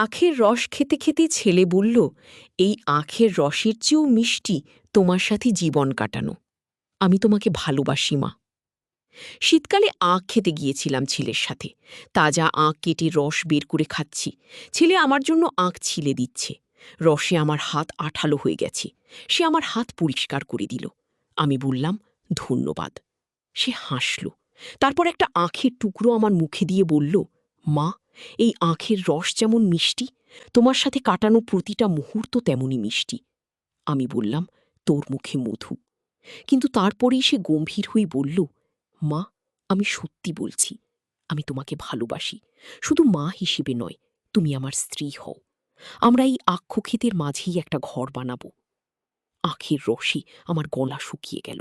আখের রস খেতে খেতে ছেলে বলল, এই আখের রসের চেয়েও মিষ্টি তোমার সাথে জীবন কাটানো। আমি তোমাকে ভালোবাসি মা। শীতকালে আখ খেতে গিয়েছিলাম ছেলের সাথে। তাজা আখ কেটে রস বের করে খাচ্ছি। ছেলে আমার জন্য আখ ছিলে দিচ্ছে। রসে আমার হাত আঠালো হয়ে গেছে। সে আমার হাত পরিষ্কার করে দিল। আমি বললাম, ধন্যবাদ। সে হাসল। তারপর একটা আখের টুকরো আমার মুখে দিয়ে বলল, মা, এই আখের রস যেমন মিষ্টি, তোমার সাথে কাটানো প্রতিটা মুহূর্ত তেমনই মিষ্টি। আমি বললাম, তোর মুখে মধু। কিন্তু তারপরেই সে গম্ভীর হয়ে বলল, মা, আমি সত্যি বলছি, আমি তোমাকে ভালোবাসি। শুধু মা হিসেবে নয়, তুমি আমার স্ত্রী হও। আমরা এই আক্ষক্ষেতের মাঝেই একটা ঘর বানাবো। আখের রসে আমার গলা শুকিয়ে গেল।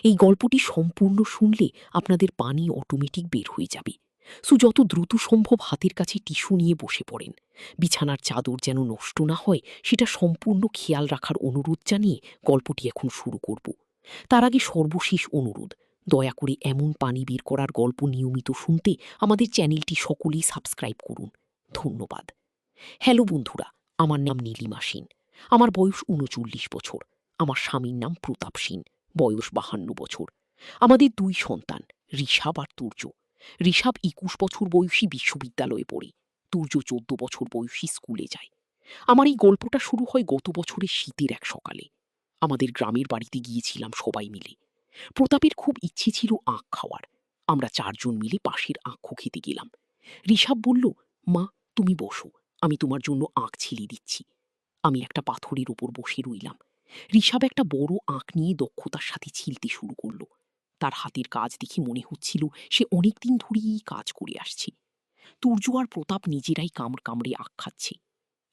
এই গল্পটি সম্পূর্ণ শুনলে আপনাদের পানি অটোমেটিক বের হয়ে যাবে। যত দ্রুত সম্ভব হাতের কাছে টিস্যু নিয়ে বসে পড়েন। বিছানার চাদর যেন নষ্ট না হয় সেটা সম্পূর্ণ খেয়াল রাখার অনুরোধ জানিয়ে গল্পটি এখন শুরু করব। তার আগে সর্বশেষ অনুরোধ, দয়া করে এমন পানি বের করার গল্প নিয়মিত শুনতে আমাদের চ্যানেলটি সকলেই সাবস্ক্রাইব করুন। ধন্যবাদ। হ্যালো বন্ধুরা, আমার নাম নীলিমা সেন। আমার বয়স ৩৯ বছর। আমার স্বামীর নাম প্রতাপ সেন, বয়স ৫২ বছর। আমাদের ২ সন্তান, ঋষাব আর তুর্য। ঋষাব ২১ বছর বয়সী বিশ্ববিদ্যালয়ে পড়ে। তুর্য ১৪ বছর বয়সী স্কুলে যায়। আমার এই গল্পটা শুরু হয় গত বছরের শীতের এক সকালে। আমাদের গ্রামের বাড়িতে গিয়েছিলাম সবাই মিলে। প্রতাপের খুব ইচ্ছে ছিল আখ খাওয়ার। আমরা ৪ জন মিলে পাশের আখ খেতে গেলাম। ঋষাব বলল, মা, তুমি বসো, আমি তোমার জন্য আখ ছিলে দিচ্ছি। আমি একটা পাথরের ওপর বসে রইলাম। ঋষাব একটা বড় আখ নিয়ে দক্ষতার সাথে ছিলতে শুরু করল। তার হাতের কাজ দেখে মনে হচ্ছিল সে অনেকদিন ধরেই এই কাজ করে আসছে। তুর্য আর প্রতাপ নিজেরাই কামড় কামড়ে আখ খাচ্ছে।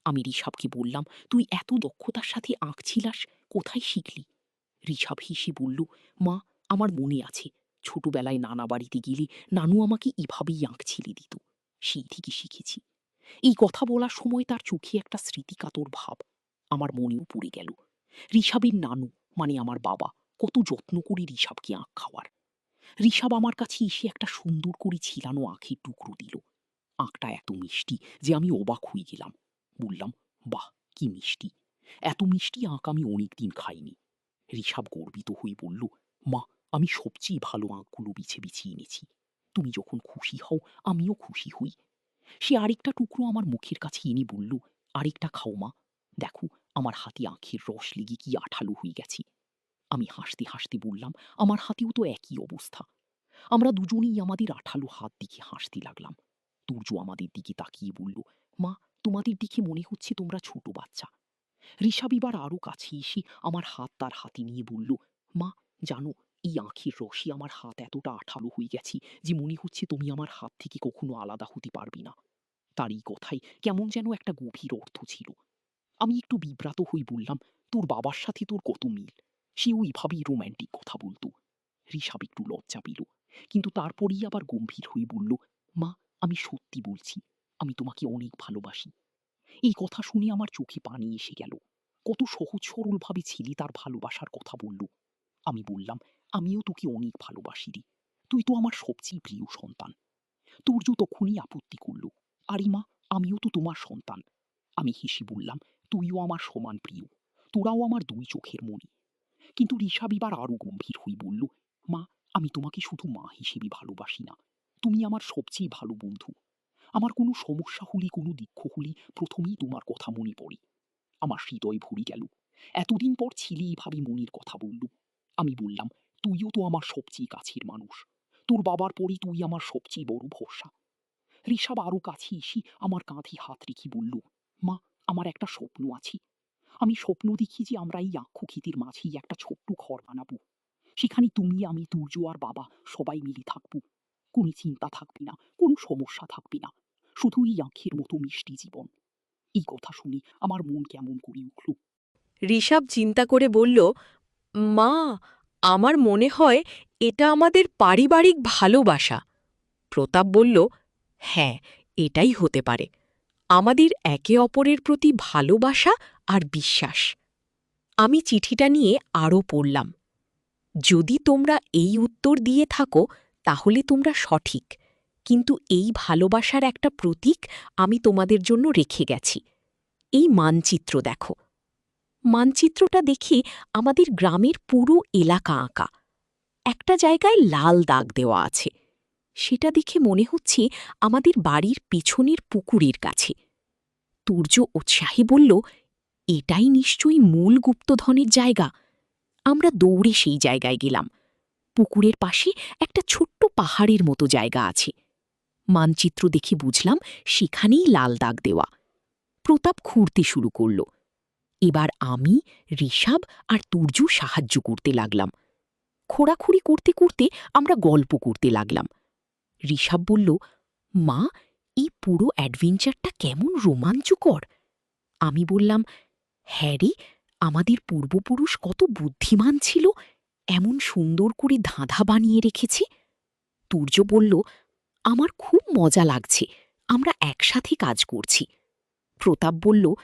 আমি ঋষাবকে বললাম, তুই এত দক্ষতার সাথে আখ ছিলাস, কোথায় শিখলি? ঋষাব হেসে বলল, মা, আমার মনে আছে, ছোটবেলায় নানা বাড়িতে গেলে নানু আমাকে এভাবেই আখ ছিলে দিত। সেই থেকে শিখেছি। এই কথা বলার সময় তার চোখে একটা স্মৃতিকাতর ভাব আমার মনেও পড়ে গেল। ঋষাবের নানু, মানে আমার বাবা, কত যত্ন করে ঋষাবকে আখ খাওয়ার। ঋষাব আমার কাছে এসে একটা সুন্দর করে ছিলানো আখের টুকরো দিল। আখটা এত মিষ্টি যে আমি অবাক হয়ে গেলাম। বললাম, বাহ, কি মিষ্টি! এত মিষ্টি আখ আমি অনেকদিন খাইনি। ঋষাব গর্বিত হয়ে বলল, মা, আমি সবচেয়ে ভালো আখগুলো বেছে বেছে এনেছি। তুমি যখন খুশি হও আমিও খুশি হই। সে আরেকটা টুকরো আমার মুখের কাছে এনে বলল, আরেকটা খাও মা, দেখো আমার হাতে আখের রস লেগে কি আঠালো হয়ে গেছে। আমি হাসতে হাসতে বললাম, আমার হাতেও তো একই অবস্থা। আমরা দুজনেই আমাদের আঠালো হাত দিকে হাসতে লাগলাম। তুর্য আমাদের দিকে তাকিয়ে বলল, মা, তোমাদের দিকে মনে হচ্ছে তোমরা ছোট বাচ্চা। ঋষাব এবার আরো কাছে এসে আমার হাত তার হাতে নিয়ে বলল, মা, জানো, এই আখের রসে আমার হাত এতটা আঠালো হয়ে গেছে যে মনে হচ্ছে তুমি আমার হাত থেকে কখনো আলাদা হতে পারবে না। তার এই কথায় কেমন যেন একটা গভীর অর্থ ছিল। আমি একটু বিব্রত হয়ে বললাম, তোর বাবার সাথে তোর কত মিল, সেও এভাবেই রোম্যান্টিক কথা বলতো। ঋষাব একটু লজ্জা পেল, কিন্তু তারপরেই আবার গম্ভীর হয়ে বলল, মা, আমি সত্যি বলছি, আমি তোমাকে অনেক ভালোবাসি। এই কথা শুনে আমার চোখে পানি এসে গেল। কত সহজ সরলভাবে ছেলে তার ভালোবাসার কথা বলল। আমি বললাম, আমিও তোকে অনেক ভালোবাসি রে, তুই তো আমার সবচেয়ে প্রিয় সন্তান। তুর্য তখনই আপত্তি করল, আরে মা, আমিও তো তোমার সন্তান। আমি হেসে বললাম, তুইও আমার সমান প্রিয়, তোরাও আমার ২ চোখের মণি। কিন্তু ঋষাব এবার আরো গম্ভীর হয়ে বলল, মা, আমি তোমাকে শুধু মা হিসেবে ভালোবাসি না, তুমি আমার সবচেয়ে ভালো বন্ধু। আমার কোনো সমস্যা হলে, কোনো দুঃখ হলে প্রথমেই তোমার কথা মনে পড়ে। আমার হৃদয় ভরে গেল। এতদিন পর ছেলে এভাবে মনের কথা বলল। আমি বললাম, তুইও তো আমার সবচেয়ে কাছের মানুষ, তোর বাবার পরে তুই আমার সবচেয়ে বড় ভরসা। ঋষাব আরো কাছে এসে আমার কাঁধে হাত রেখে বলল, মা, আমার একটা স্বপ্ন আছে। আমি স্বপ্ন দেখি যে আমরা এই আক্ষক্ষেতের মাঝেই একটা ছোট্ট ঘর বানাবো। সেখানে তুমি, আমি, তুর্য আর বাবা সবাই মিলে থাকবো। কোনো চিন্তা থাকবে না, কোনো সমস্যা থাকবে না, শুধু এই আখের মতো মিষ্টি জীবন। এই কথা শুনে আমার মন কেমন করে উঠল। ঋষাব চিন্তা করে বলল, মা, আমার মনে হয় এটা আমাদের পারিবারিক ভালোবাসা। প্রতাপ বলল, হ্যাঁ, এটাই হতে পারে, আমাদের একে অপরের প্রতি ভালোবাসা আর বিশ্বাস। আমি চিঠিটা নিয়ে আরও পড়লাম। যদি তোমরা এই উত্তর দিয়ে থাকো তাহলে তোমরা সঠিক, কিন্তু এই ভালোবাসার একটা প্রতীক আমি তোমাদের জন্য রেখে গেছি। এই মানচিত্র দেখো। মানচিত্রটা দেখি আমাদের গ্রামের পুরো এলাকা আঁকা। একটা জায়গায় লাল দাগ দেওয়া আছে। সেটা দেখে মনে হচ্ছে আমাদের বাড়ির পিছনের পুকুরের কাছে। তুর্য উৎসাহী বলল, এটাই নিশ্চয়ই মূল গুপ্তধনের জায়গা। আমরা দৌড়ে সেই জায়গায় গেলাম। পুকুরের পাশে একটা ছোট্ট পাহাড়ের মতো জায়গা আছে। মানচিত্র দেখে বুঝলাম সেখানেই লাল দাগ দেওয়া। প্রতাপ খুঁড়তে শুরু করল। এবার আমি, ঋষাব আর তুর্য সাহায্য করতে লাগলাম। খোঁড়াখুড়ি করতে করতে আমরা গল্প করতে লাগলাম। ঋষাব বলল, মা, এই পুরো অ্যাডভেঞ্চারটা কেমন রোমাঞ্চকর। আমি বললাম, হ্যাঁ রে, আমাদের পূর্বপুরুষ কত বুদ্ধিমান ছিল, এমন সুন্দর করে ধাঁধা বানিয়ে রেখেছে। তুর্য বলল, আমার খুব মজা লাগছে, আমরা একসাথে কাজ করছি। প্রতাপ বলল,